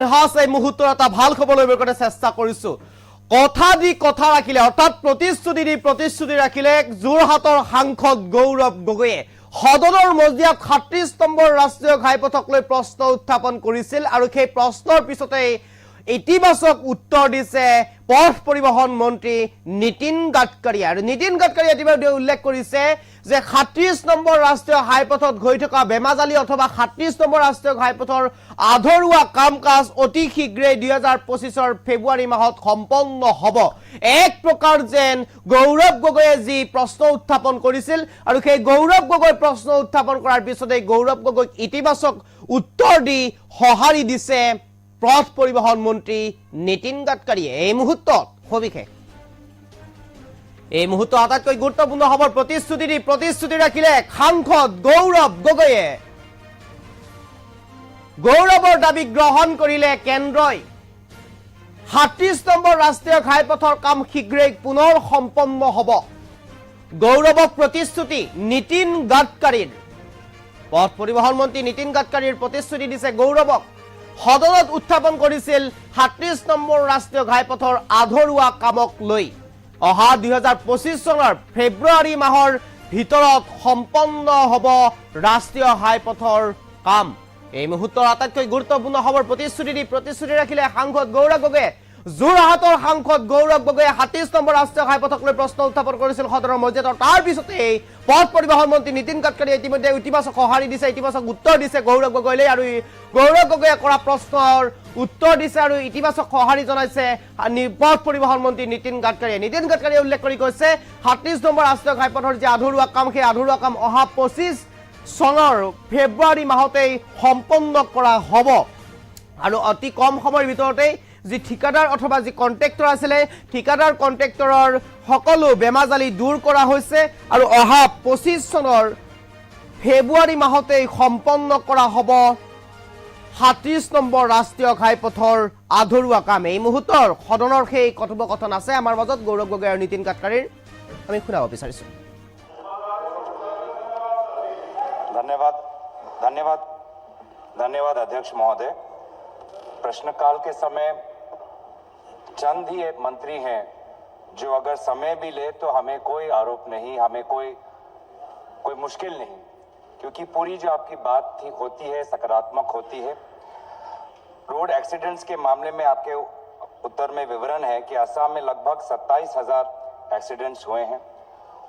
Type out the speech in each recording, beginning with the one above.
এই মুহূৰ্তৰ এটা ভাল খবৰ লৈ বৰকতে চেষ্টা কৰিছো কথা দি কথা ৰাখিলে অৰ্থাৎ প্ৰতিশ্ৰুতি ৰাখিলে যোৰহাটৰ সাংসদ গৌৰৱ গগৈয়ে সদনৰ মজিয়াত ৩৭ নম্বৰ ৰাষ্ট্ৰীয় ঘাইপথক লৈ প্ৰশ্ন উত্থাপন কৰিছিল আৰু সেই প্ৰশ্নৰ পিছতে ইতিবাচক উত্তৰ দিছে পথ পৰিবহন মন্ত্ৰী নীতিন গাডকাৰী আৰু নীতিন গাডকাৰীয়ে ইতিমধ্যে উল্লেখ কৰিছে যে ৩৭ নম্বৰ ৰাষ্ট্ৰীয় ঘাইপথত হৈ থকা বেমাজালি অথবা ৩৭ নম্বৰ ৰাষ্ট্ৰীয় ঘাইপথৰ আধৰুৱা কাম-কাজ অতি শীঘ্ৰে ২০২৫ৰ ফেব্ৰুৱাৰী মাহত সম্পন্ন হ'ব এক প্ৰকাৰ যেন গৌৰৱ গগৈয়ে যি প্ৰশ্ন উত্থাপন কৰিছিল আৰু সেই গৌৰৱ গগৈ প্ৰশ্ন উত্থাপন কৰাৰ পিছতে গৌৰৱ গগৈক ইতিবাচক উত্তৰ দি সঁহাৰি দিছে পথ পৰিবহন মন্ত্ৰী নীতিন গাডকাৰীয়ে এই মুহূৰ্তত সবিশেষ এই মুহূৰ্ত আটাইতকৈ গুৰুত্বপূৰ্ণ খবৰ প্ৰতিশ্ৰুতি ৰাখিলে সাংসদ গৌৰৱ গগৈয়ে গৌৰৱৰ দাবী গ্ৰহণ কৰিলে কেন্দ্ৰই ৩৭ নম্বৰ ৰাষ্ট্ৰীয় ঘাইপথৰ কাম শীঘ্ৰেই পুনৰ সম্পন্ন হ'ব গৌৰৱক প্ৰতিশ্ৰুতি নীতিন গাডকাৰীৰ পথ পৰিবহন মন্ত্ৰী নীতিন গাডকাৰীৰ প্ৰতিশ্ৰুতি দিছে গৌৰৱক সদনত উত্থাপন কৰিছিল ৩৭ নম্বৰ ৰাষ্ট্ৰীয় ঘাইপথৰ আধৰুৱা কামক লৈ অহা ২০২৫ চনৰ ফেব্ৰুৱাৰী মাহৰ ভিতৰত সম্পন্ন হ'ব ৰাষ্ট্ৰীয় ঘাইপথৰ কাম এই মুহূৰ্তৰ আটাইতকৈ গুৰুত্বপূৰ্ণ খবৰ প্ৰতিশ্ৰুতি ৰাখিলে সাংসদ গৌৰৱ গগৈয়ে যোৰহাটৰ সাংসদ গৌৰৱ গগৈয়ে ৩৭ নম্বৰ ৰাষ্ট্ৰীয় ঘাইপথক লৈ প্ৰশ্ন উত্থাপন কৰিছিল সদনৰ মজিয়াত তাৰ পিছতে পথ পৰিবহন মন্ত্ৰী নীতিন গাডকাৰীয়ে ইতিমধ্যে ইতিবাচক সঁহাৰি দিছে ইতিবাচক উত্তৰ দিছে গৌৰৱ গগৈলৈ আৰু গৌৰৱ গগৈয়ে কৰা প্ৰশ্নৰ উত্তৰ দিছে আৰু ইতিবাচক সঁহাৰি জনাইছে পথ পৰিবহন মন্ত্ৰী নীতিন গাডকাৰীয়ে উল্লেখ কৰি কৈছে ৩৭ নম্বৰ ৰাষ্ট্ৰীয় ঘাইপথৰ যে আধৰুৱা কাম সেই আধৰুৱা কাম অহা ২৫ চনৰ ফেব্ৰুৱাৰী মাহতেই সম্পন্ন কৰা হ'ব আৰু অতি কম সময়ৰ ভিতৰতে যি ঠিকাদাৰ অথবা যি কন্ট্ৰেক্টৰ আছিলে ঠিকাদাৰ কন্ট্ৰেক্টৰৰ সকলো বেমাজালি দূৰ কৰা হৈছে আৰু অহা ২৫ চনৰ ফেব্ৰুৱাৰী মাহতেই সম্পন্ন কৰা হ'ব ৩৭ নম্বৰ ৰাষ্ট্ৰীয় ঘাইপথৰ আধৰুৱা কাম এই মুহূৰ্তৰ সদনৰ সেই কথোপকথন আছে আমাৰ মাজত গৌৰৱ গগৈ আৰু নীতিন গাডকাৰীৰ আমি শুনাব বিচাৰিছো धन्यवाद अध्यक्ष महोदय प्रश्नकाल के समय चंद ही एक मंत्री हैं जो अगर समय भी ले तो हमें कोई आरोप नहीं हमें कोई मुश्किल नहीं क्योंकि पूरी जो आपकी बात होती है सकारात्मक होती है रोड एक्सीडेंट्स के मामले में आपके उत्तर में विवरण है कि असम में लगभग 27,000 एक्सीडेंट्स हुए हैं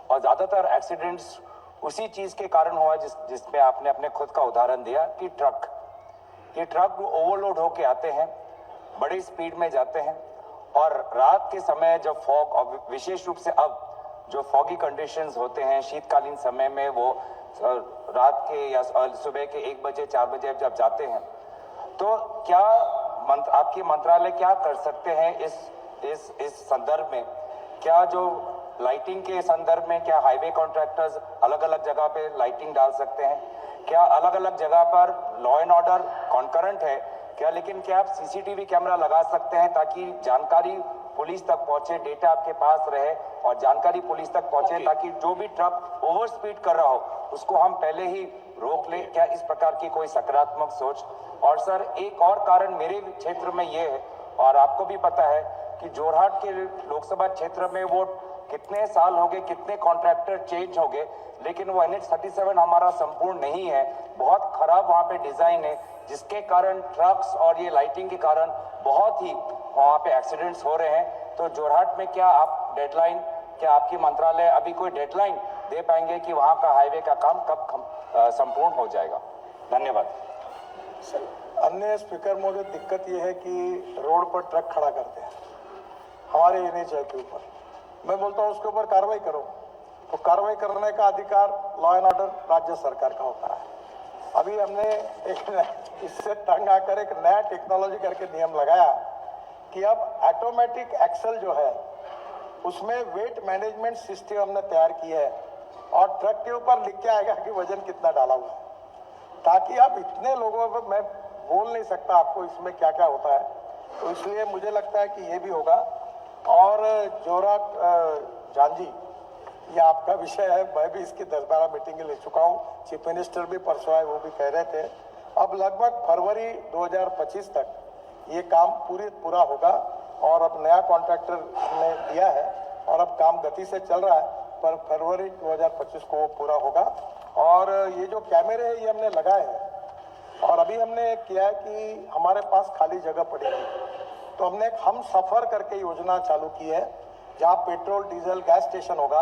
और ज्यादातर एक्सीडेंट्स उसी चीज के कारण हुआ जिसमें आपने अपने खुद का उदाहरण दिया कि ये ट्रक ओवरलोड होके आते हैं बड़ी स्पीड में जाते हैं और रात के समय जब फॉग विशेष रूप से अब जो फॉगी कंडीशंस होते हैं शीतकालीन समय में वो रात के या सुबह के 1 बजे 4 बजे जब जाते हैं तो क्या आपकी मंत्रालय क्या कर सकते हैं इस संदर्भ में क्या जो लाइटिंग के संदर्भ में क्या हाईवे कॉन्ट्रैक्टर्स अलग अलग जगह पे लाइटिंग डाल सकते हैं क्या अलग अलग जगह पर लॉ एंड ऑर्डर कॉन्करेंट है क्या लेकिन क्या आप सीसीटीवी कैमरा लगा सकते हैं ताकि जानकारी पुलिस तक पहुंचे डेटा आपके पास रहे और जानकारी पुलिस तक पहुंचे ताकि जो भी ट्रक ओवर स्पीड कर रहा हो उसको हम पहले ही रोक ले क्या इस प्रकार की कोई सकारात्मक सोच और सर एक और कारण मेरे क्षेत्र में ये है और आपको भी पता है कि जोरहाट के लोकसभा क्षेत्र में वो कितने साल हो गए कितने कॉन्ट्रैक्टर चेंज हो गए लेकिन वो NH-37 हमारा संपूर्ण नहीं है बहुत खराब वहाँ पे डिजाइन है जिसके कारण ट्रक्स और ये लाइटिंग के कारण बहुत ही वहाँ पे एक्सीडेंट्स हो रहे हैं तो जोरहाट में क्या आप डेडलाइन क्या आपकी मंत्रालय अभी कोई डेडलाइन दे पाएंगे कि वहाँ का हाईवे का काम कब संपूर्ण हो जाएगा धन्यवाद अन्य स्पीकर महोदय दिक्कत ये है कि रोड पर ट्रक खड़ा करते हैं हमारे NH के ऊपर मैं बोलता हूँ उसके ऊपर कार्रवाई करो तो कार्रवाई करने का अधिकार लॉ एंड ऑर्डर राज्य सरकार का होता है अभी हमने इससे तंग आकर एक नया टेक्नोलॉजी करके नियम लगाया कि अब ऑटोमेटिक एक्सल जो है उसमें वेट मैनेजमेंट सिस्टम हमने तैयार की है और ट्रक के ऊपर लिख के आएगा कि वजन कितना डाला हुआ है ताकि आप इतने लोगों पर मैं बोल नहीं सकता आपको इसमें क्या क्या होता है तो इसलिए मुझे लगता है कि ये भी होगा और जोरहाट झांझी ये आपका विषय है मैं भी इसकी 10-12 मीटिंगें ले चुका हूँ चीफ मिनिस्टर भी परसों आए वो भी कह रहे थे अब लगभग फरवरी 2025 तक ये काम पूरा होगा और अब नया कॉन्ट्रैक्टर ने दिया है और अब काम गति से चल रहा है, पर फरवरी 2025 को वो पूरा होगा। और ये जो कैमरे हैं ये हमने लगाए हैं और अभी हमने किया है कि हमारे पास खाली जगह पड़ी थी, तो हमने एक हम सफर करके योजना चालू की है, जहाँ पेट्रोल डीजल गैस स्टेशन होगा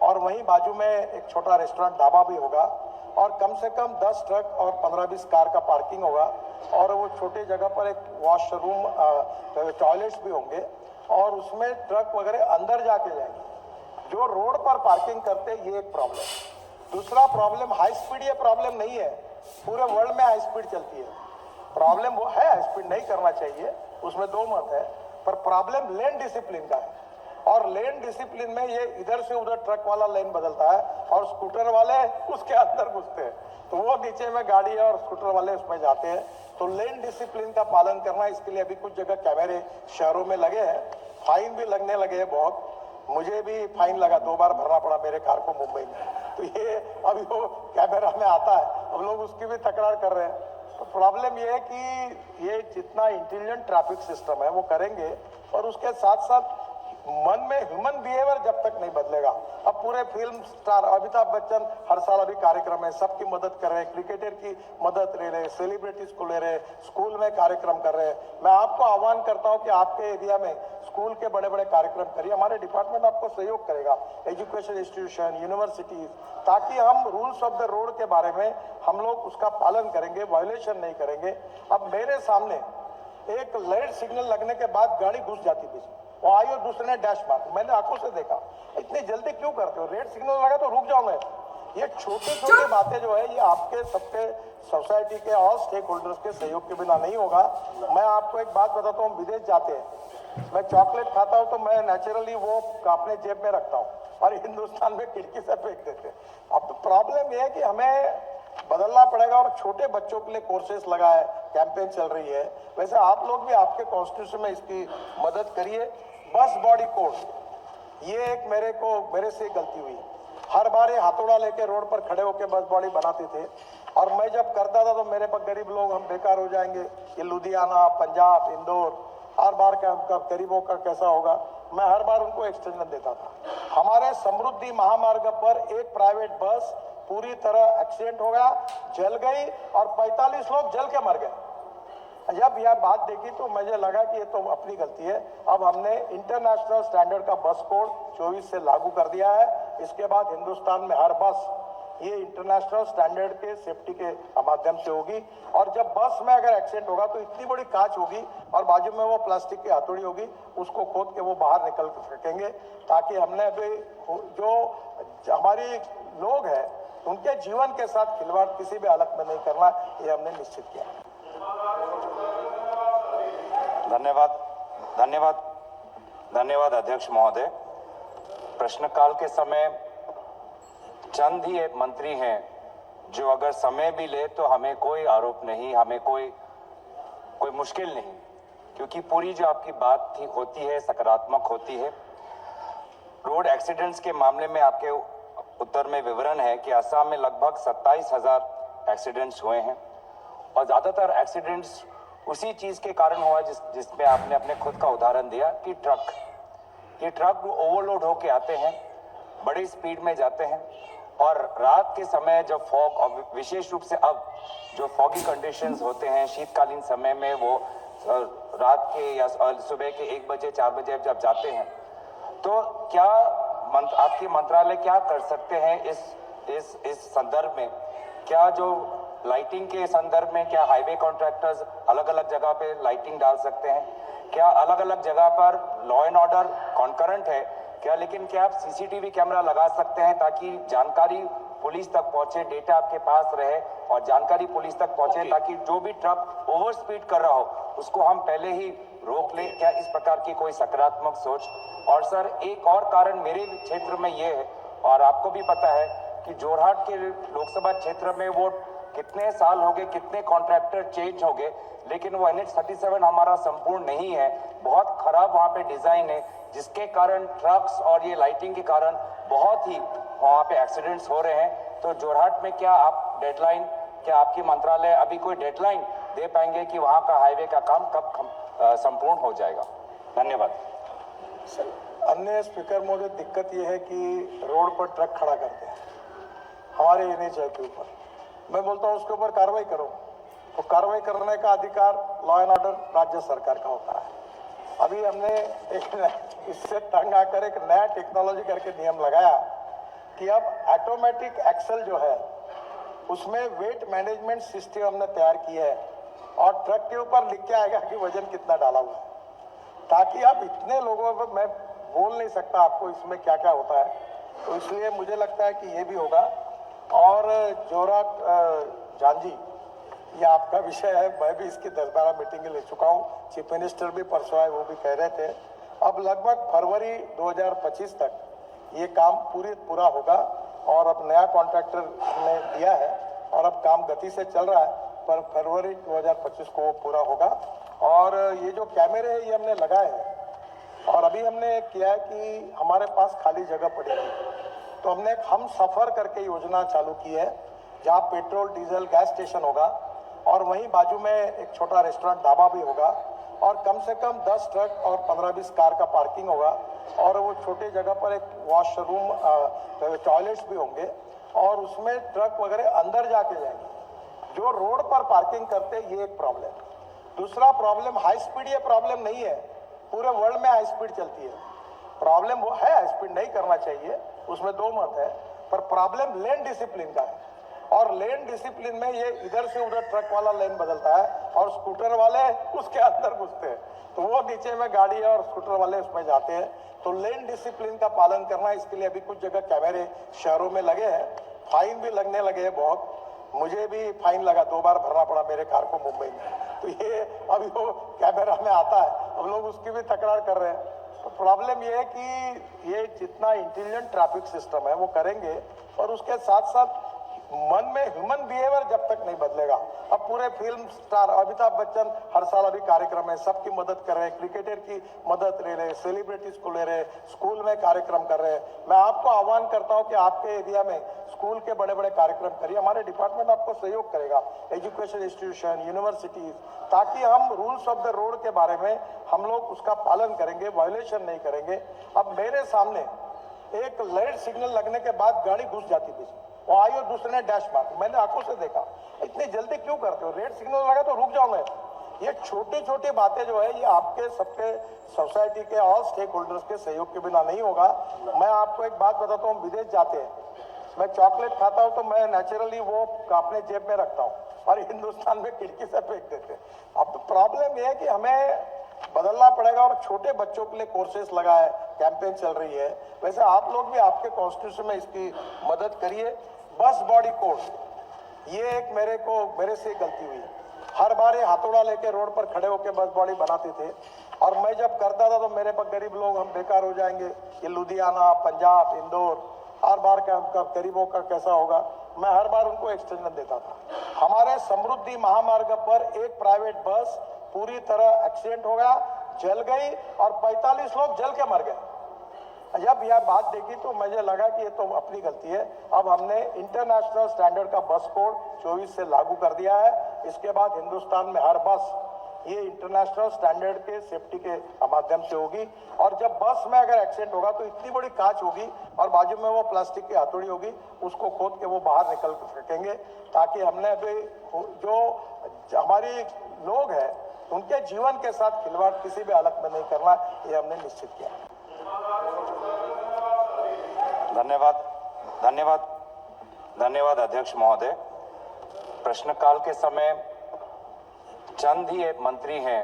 और वहीं बाजू में एक छोटा रेस्टोरेंट ढाबा भी होगा और कम से कम 10 ट्रक और 15-20 कार का पार्किंग होगा और वो छोटे जगह पर एक वॉशरूम टॉयलेट्स भी होंगे और उसमें ट्रक वगैरह अंदर जाके जाएंगे। जो रोड पर पार्किंग करते ये एक प्रॉब्लम। दूसरा प्रॉब्लम हाई स्पीड, ये प्रॉब्लम नहीं है, पूरे वर्ल्ड में हाई स्पीड चलती है। प्रॉब्लम वो है हाई स्पीड नहीं करना चाहिए, उसमें दो मत है, पर प्रॉब्लम लेन डिसिप्लिन का है। और लेन डिसिप्लिन में ये इधर से उधर ट्रक वाला लेन बदलता है और स्कूटर वाले उसके अंदर घुसते हैं, तो वो नीचे में गाड़ी और स्कूटर वाले उसमें जाते हैं। तो लेन डिसिप्लिन का पालन करना, इसके लिए अभी कुछ जगह कैमरे शहरों में लगे हैं, फाइन भी लगने लगे हैं बहुत। मुझे भी फाइन लगा, 2 बार भरना पड़ा मेरे कार को मुंबई में। तो ये अभी वो कैमरा में आता है, अब लोग उसकी भी तकरार कर रहे हैं। तो प्रॉब्लम ये है कि ये जितना इंटेलिजेंट ट्रैफिक सिस्टम है वो करेंगे और उसके साथ साथ मन में ह्यूमन बिहेवियर जब तक नहीं बदलेगा। अब पूरे फिल्म स्टार अमिताभ बच्चन हर साल अभी कार्यक्रम है, सबकी मदद कर रहे हैं, क्रिकेटर की मदद ले रहे हैं, सेलिब्रिटीज को ले रहे हैं, स्कूल में कार्यक्रम कर रहे हैं। मैं आपको आह्वान करता हूं कि आपके एरिया में स्कूल के बड़े बड़े कार्यक्रम करिए, हमारे डिपार्टमेंट आपको सहयोग करेगा, एजुकेशन इंस्टीट्यूशन, यूनिवर्सिटीज, ताकि हम रूल्स ऑफ द रोड के बारे में हम लोग उसका पालन करेंगे, वायोलेशन नहीं करेंगे। अब मेरे सामने एक रेड सिग्नल लगने के बाद गाड़ी घुस जाती बीच में, वो आई और दूसरे ने डैश मार, मैंने आंखों से देखा। इतनी जल्दी क्यों करते हो? रेड सिग्नल लगा तो रुक जाओ। मैं ये छोटी छोटी बातें जो है ये आपके सबके सोसाइटी के ऑल स्टेक होल्डर्स के सहयोग के बिना नहीं होगा। मैं आपको एक बात बताता हूँ, विदेश जाते हैं, मैं चॉकलेट खाता हूँ तो मैं नेचुरली वो अपने जेब में रखता हूँ और हिंदुस्तान में खिड़की से फेंक देते हैं। अब प्रॉब्लम ये है कि हमें बदलना पड़ेगा और छोटे बच्चों के लिए कोर्सेस लगा है, कैंपेन चल रही है। वैसे आप लोग भी आपके कॉन्स्टिट्यूशन में इसकी मदद करिए। बस बॉडी कोड, ये एक मेरे से गलती हुई। हर बार ये हाथोड़ा लेके रोड पर खड़े होकर बस बॉडी बनाते थे और मैं जब करता था तो मेरे पर गरीब लोग हम बेकार हो जाएंगे, ये लुधियाना, पंजाब, इंदौर, हर बार का गरीबों का कैसा होगा। मैं हर बार उनको एक्सटेंशन देता था। हमारे समृद्धि महामार्ग पर एक प्राइवेट बस पूरी तरह एक्सीडेंट हो गया, जल गई और 45 लोग जल के मर गए। जब यह बात देखी तो मुझे लगा कि ये तो अपनी गलती है। अब हमने इंटरनेशनल स्टैंडर्ड का बस कोड 24 से लागू कर दिया है। इसके बाद हिंदुस्तान में हर बस ये इंटरनेशनल स्टैंडर्ड के सेफ्टी के माध्यम से होगी और जब बस में अगर एक्सीडेंट होगा तो इतनी बड़ी कांच होगी और बाजू में वो प्लास्टिक की हथौड़ी होगी, उसको खोद के वो बाहर निकल सकेंगे, ताकि हमने अभी जो हमारी लोग हैं उनके जीवन के साथ खिलवाड़ किसी भी हालत में नहीं करना, ये हमने निश्चित किया। धन्यवाद अध्यक्ष महोदय। प्रश्नकाल के समय चंद ही एक मंत्री हैं जो अगर समय भी ले तो हमें कोई आरोप नहीं, हमें कोई मुश्किल नहीं, क्योंकि पूरी जो आपकी बात होती है सकारात्मक होती है। रोड एक्सीडेंट्स के मामले में आपके उत्तर में विवरण है कि असम में लगभग 27,000 एक्सीडेंट्स हुए हैं और ज्यादातर एक्सीडेंट्स उसी चीज के कारण हुआ जिसमें आपने अपने खुद का उदाहरण दिया कि ये ट्रक ओवरलोड होके आते हैं, बड़ी स्पीड में जाते हैं और रात के समय जब फॉग और विशेष रूप से अब जो फॉगी कंडीशंस होते हैं शीतकालीन समय में, वो रात के या सुबह के 1 बजे 4 बजे जब जाते हैं, तो क्या आपके मंत्रालय क्या कर सकते हैं इस संदर्भ में? क्या जो लाइटिंग के संदर्भ में क्या हाईवे कॉन्ट्रैक्टर्स अलग अलग जगह पे लाइटिंग डाल सकते हैं? क्या अलग अलग जगह पर लॉ एंड ऑर्डर कॉन्करेंट है क्या, लेकिन क्या आप सीसीटीवी कैमरा लगा सकते हैं ताकि जानकारी पुलिस तक पहुंचे, डेटा आपके पास रहे और जानकारी पुलिस तक पहुंचे ताकि जो भी ट्रक ओवर स्पीड कर रहा हो उसको हम पहले ही रोक ले? क्या इस प्रकार की कोई सकारात्मक सोच? और सर एक और कारण मेरे क्षेत्र में ये है और आपको भी पता है कि जोरहाट के लोकसभा क्षेत्र में वो कितने साल हो गए, कितने कॉन्ट्रैक्टर चेंज हो गए, लेकिन वो NH37 हमारा संपूर्ण नहीं है, बहुत खराब वहाँ पे डिजाइन है, जिसके कारण ट्रक्स और ये लाइटिंग के कारण बहुत ही वहाँ पे एक्सीडेंट्स हो रहे हैं। तो जोरहाट में क्या आप डेडलाइन, क्या आपकी मंत्रालय अभी कोई डेडलाइन दे पाएंगे कि वहां का हाईवे का काम कब संपूर्ण हो जाएगा? धन्यवाद। अन्य स्पीकर महोदय, दिक्कत यह है कि रोड पर ट्रक खड़ा करते हैं हमारे एनएचआई के ऊपर। मैं बोलता हूं उसके ऊपर कार्रवाई करो, तो कार्रवाई करने का अधिकार लॉ एंड ऑर्डर राज्य सरकार का होता है। अभी हमने एक इससे तंग आकर एक नया टेक्नोलॉजी करके नियम लगाया कि अब ऑटोमेटिक एक्सल जो है उसमें वेट मैनेजमेंट सिस्टम हमने तैयार किया है और ट्रक के ऊपर लिख के आएगा कि वजन कितना डाला हुआ है, ताकि आप इतने लोगों पर, मैं बोल नहीं सकता आपको इसमें क्या क्या होता है, तो इसलिए मुझे लगता है कि ये भी होगा। और जोराट जानजी, ये आपका विषय है, मैं भी इसकी 10-12 मीटिंग ले चुका हूँ, चीफ मिनिस्टर भी परसों आए, वो भी कह रहे थे अब लगभग फरवरी 2025 तक ये काम पूरा होगा और अब नया कॉन्ट्रैक्टर ने दिया है और अब काम गति से चल रहा है, पर फरवरी 2025 को वो पूरा होगा। और ये जो कैमरे है ये हमने लगाए हैं और अभी हमने किया है कि हमारे पास खाली जगह पड़ी है, तो हमने एक हम सफर करके योजना चालू की है जहाँ पेट्रोल डीजल गैस स्टेशन होगा और वहीं बाजू में एक छोटा रेस्टोरेंट ढाबा भी होगा और कम से कम 10 ट्रक और 15-20 कार का पार्किंग होगा और वो छोटे जगह पर एक वॉशरूम टॉयलेट्स भी होंगे और उसमें ट्रक वगैरह अंदर जाके जाएंगे। जो रोड पर पार्किंग करते हैं ये एक प्रॉब्लम। दूसरा प्रॉब्लम हाई स्पीड, ये प्रॉब्लम नहीं है, पूरे वर्ल्ड में हाई स्पीड चलती है। प्रॉब्लम वो है हाई स्पीड नहीं करना चाहिए, उसमें दो मत है, पर प्रॉब्लम लेन डिसिप्लिन का है और लेन डिसिप्लिन में ये इधर से उधर ट्रक वाला लेन बदलता है और स्कूटर वाले उसके अंदर घुसते हैं, तो वो नीचे में गाड़ी है और स्कूटर वाले उसमें जाते हैं। तो लेन डिसिप्लिन का पालन करना, इसके लिए अभी कुछ जगह कैमरे शहरों में लगे हैं, फाइन भी लगने लगे हैं बहुत। मुझे भी फाइन लगा, 2 बार भरना पड़ा मेरे कार को मुंबई में, तो ये अभी वो कैमरा में आता है, अब लोग उसकी भी तकरार कर रहे हैं। तो प्रॉब्लम ये है कि ये जितना इंटेलिजेंट ट्रैफिक सिस्टम है वो करेंगे और उसके साथ साथ मन में ह्यूमन बिहेवियर जब तक नहीं बदलेगा। अब पूरे फिल्म स्टार अमिताभ बच्चन हर साल अभी कार्यक्रम है, सबकी मदद कर रहे हैं, क्रिकेटर की मदद ले रहे, सेलिब्रिटीज को ले रहे, स्कूल में कार्यक्रम कर रहे हैं। मैं आपको आह्वान करता हूं कि आपके एरिया में स्कूल के बड़े बड़े कार्यक्रम करिए, हमारे डिपार्टमेंट आपको सहयोग करेगा, एजुकेशन इंस्टीट्यूशन, यूनिवर्सिटीज, ताकि हम रूल्स ऑफ द रोड के बारे में हम लोग उसका पालन करेंगे, वायोलेशन नहीं करेंगे। अब मेरे सामने एक लाइट सिग्नल लगने के बाद गाड़ी घुस जाती थी, वो आई और दूसरे ने डैश मार, मैंने आंखों से देखा। इतनी जल्दी क्यों करते हो, रेड सिग्नल लगा तो रुक जाओ मैं। ये छोटी छोटी बातें जो है ये आपके सबके सोसाइटी के ऑल स्टेक होल्डर्स के सहयोग के बिना नहीं होगा। मैं आपको एक बात बताता हूँ, विदेश जाते हैं, मैं चॉकलेट खाता हूँ तो मैं नेचुरली वो अपने जेब में रखता हूँ और हिंदुस्तान में खिड़की से फेंक देते। अब प्रॉब्लम यह है कि हमें बदलना पड़ेगा और छोटे बच्चों के लिए कोर्सेस लगा है, कैंपेन चल रही है। वैसे आप लोग भी आपके कॉन्स्टिट्यूशन में इसकी मदद करिए। बस बॉडी कोड, ये एक मेरे से गलती हुई। हर बार ये हाथोड़ा लेके रोड पर खड़े होकर बस बॉडी बनाते थे और मैं जब करता था तो मेरे पर गरीब लोग हम बेकार हो जाएंगे, ये लुधियाना, पंजाब, इंदौर, हर बार का गरीबों का कैसा होगा। मैं हर बार उनको एक्सटेंशन देता था। हमारे समृद्धि महामार्ग पर एक प्राइवेट बस पूरी तरह एक्सीडेंट हो गया, जल गई और 45 लोग जल के मर गए। जब यह बात देखी तो मुझे लगा कि ये तो अपनी गलती है। अब हमने इंटरनेशनल स्टैंडर्ड का बस कोड 24 से लागू कर दिया है। इसके बाद हिंदुस्तान में हर बस ये इंटरनेशनल स्टैंडर्ड के सेफ्टी के माध्यम से होगी और जब बस में अगर एक्सीडेंट होगा तो इतनी बड़ी कांच होगी और बाजू में वो प्लास्टिक की हथौड़ी होगी, उसको खोद के वो बाहर निकल सकेंगे, ताकि हमने अभी जो हमारी लोग हैं उनके जीवन के साथ खिलवाड़ किसी भी हालत में नहीं करना, ये हमने निश्चित किया। धन्यवाद अध्यक्ष महोदय। प्रश्नकाल के समय चंद ही एक मंत्री हैं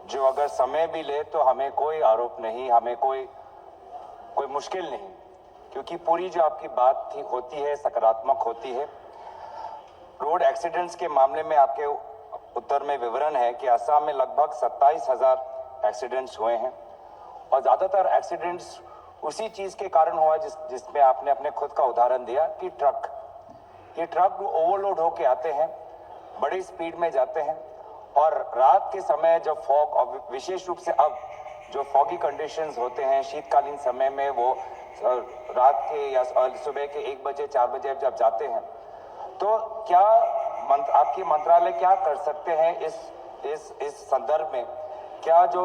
जो अगर समय भी ले तो हमें कोई आरोप नहीं, हमें कोई मुश्किल नहीं, क्योंकि पूरी जो आपकी बात होती है सकारात्मक होती है। रोड एक्सीडेंट्स के मामले में आपके उत्तर में विवरण है कि असम में लगभग 27,000 एक्सीडेंट्स हुए हैं और ज्यादातर एक्सीडेंट्स उसी चीज के कारण हुआ जिसमें आपने अपने खुद का उदाहरण दिया कि ये ट्रक ओवरलोड होके आते हैं, बड़ी स्पीड में जाते हैं और रात के समय जब फॉग, और विशेष रूप से अब जो फॉगी कंडीशंस होते हैं शीतकालीन समय में, वो रात के या सुबह के 1 बजे 4 बजे जब जाते हैं, तो क्या आपकी मंत्रालय क्या कर सकते हैं इस संदर्भ में? क्या जो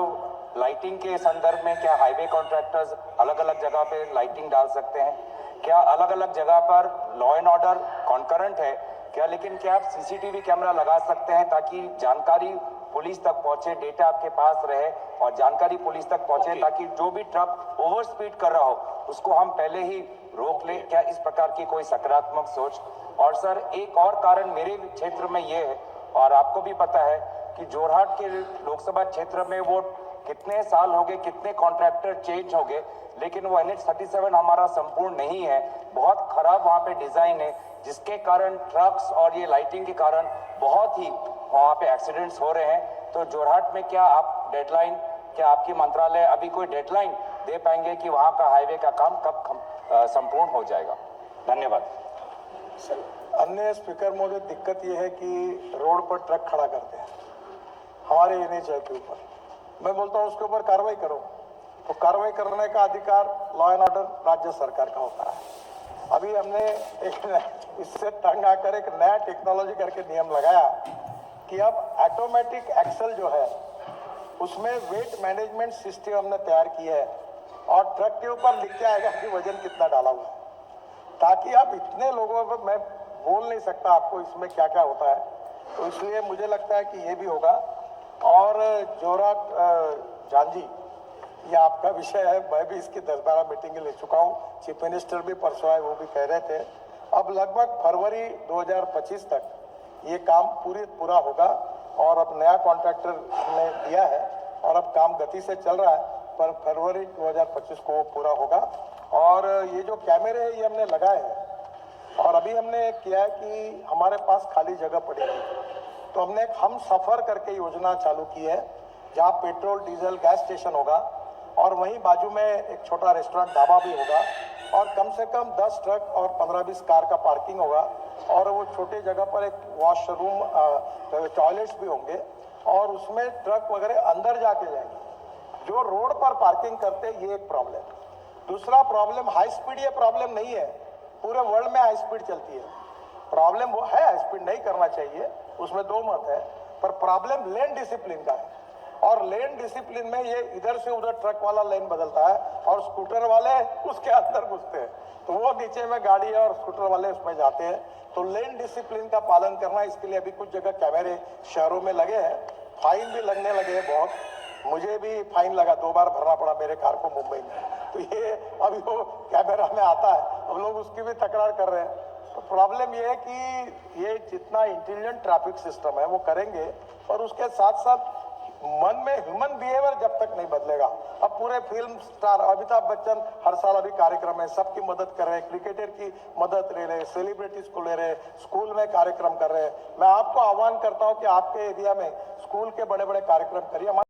लाइटिंग के संदर्भ में क्या हाईवे कॉन्ट्रैक्टर्स अलग अलग जगह पे लाइटिंग डाल सकते हैं? क्या अलग अलग जगह पर लॉ एंड ऑर्डर कॉन्करेंट है क्या? लेकिन क्या आप सीसीटीवी कैमरा लगा सकते हैं ताकि जानकारी पुलिस तक पहुंचे, डेटा आपके पास रहे और जानकारी पुलिस तक पहुंचे ताकि जो भी ट्रक ओवर स्पीड कर रहा हो उसको हम पहले ही रोक ले? क्या इस प्रकार की कोई सकारात्मक सोच? और सर, एक और कारण मेरे क्षेत्र में ये है और आपको भी पता है कि जोरहाट के लोकसभा क्षेत्र में वो कितने साल हो गए, कितने कॉन्ट्रैक्टर चेंज हो गए, लेकिन वो NH-37 हमारा संपूर्ण नहीं है। बहुत खराब वहाँ पे डिजाइन है, जिसके कारण ट्रक्स और ये लाइटिंग के कारण बहुत ही वहाँ पे एक्सीडेंट्स हो रहे हैं। तो जोरहाट में क्या आप डेडलाइन, क्या आपकी मंत्रालय अभी कोई डेडलाइन दे पाएंगे कि वहाँ का हाईवे का काम कब संपूर्ण हो जाएगा? धन्यवाद। अन्य स्पीकर महोदय, दिक्कत यह है कि रोड पर ट्रक खड़ा करते हैं हमारे NH के ऊपर। मैं बोलता हूँ उसके ऊपर कार्रवाई करो, तो कार्रवाई करने का अधिकार लॉ एंड ऑर्डर राज्य सरकार का होता है। अभी हमने एक इससे तंग आकर एक नया टेक्नोलॉजी करके नियम लगाया कि अब ऑटोमेटिक एक्सल जो है उसमें वेट मैनेजमेंट सिस्टम हमने तैयार किया है और ट्रक के ऊपर लिख के आएगा कि वजन कितना डाला हुआ है, ताकि आप इतने लोगों पर, मैं बोल नहीं सकता आपको इसमें क्या क्या होता है, तो इसलिए मुझे लगता है कि ये भी होगा। और जोरहाट झांझी, ये आपका विषय है, मैं भी इसकी 10-12 मीटिंग ले चुका हूँ, चीफ मिनिस्टर भी परसों आए, वो भी कह रहे थे। अब लगभग फरवरी 2025 तक ये काम पूरा होगा और अब नया कॉन्ट्रैक्टर ने दिया है और अब काम गति से चल रहा है, पर फरवरी 2025 को वो पूरा होगा। और ये जो कैमरे हैं ये हमने लगाए हैं और अभी हमने किया है कि हमारे पास खाली जगह पड़ी थी, तो हमने एक हम सफर करके योजना चालू की है, जहाँ पेट्रोल डीजल गैस स्टेशन होगा और वहीं बाजू में एक छोटा रेस्टोरेंट ढाबा भी होगा और कम से कम 10 ट्रक और 15-20 कार का पार्किंग होगा और वो छोटे जगह पर एक वॉशरूम, टॉयलेट्स भी होंगे और उसमें ट्रक वगैरह अंदर जाके जाएंगे। जो रोड पर पार्किंग करते हैं, ये एक प्रॉब्लम। दूसरा प्रॉब्लम हाई स्पीड, ये प्रॉब्लम नहीं है, पूरे वर्ल्ड में हाई स्पीड चलती है। प्रॉब्लम वो है, हाई स्पीड नहीं करना चाहिए, उसमें दो मत है, पर प्रॉब्लम लेन डिसिप्लिन का है। और लेन डिसिप्लिन में ये इधर से उधर ट्रक वाला लेन बदलता है और स्कूटर वाले उसके अंदर घुसते हैं, तो वो नीचे में गाड़ी और स्कूटर वाले उसमें जाते हैं। तो लेन डिसिप्लिन का पालन करना, इसके लिए अभी कुछ जगह कैमरे शहरों में लगे हैं, फाइन भी लगने लगे हैं बहुत। मुझे भी फाइन लगा, 2 बार भरना पड़ा मेरे कार को मुंबई में, तो ये अभी वो कैमरा में आता है, अब लोग उसकी भी तकरार कर रहे हैं। तो प्रॉब्लम ये है कि ये जितना इंटेलिजेंट ट्रैफिक सिस्टम है वो करेंगे, और उसके साथ साथ मन में ह्यूमन बिहेवियर जब तक नहीं बदलेगा। अब पूरे फिल्म स्टार अमिताभ बच्चन हर साल अभी कार्यक्रम है, सबकी मदद कर रहे हैं, क्रिकेटर की मदद ले रहे हैं, सेलिब्रिटीज को ले रहे हैं, स्कूल में कार्यक्रम कर रहे हैं। मैं आपको आह्वान करता हूं कि आपके एरिया में स्कूल के बड़े बड़े कार्यक्रम करिए।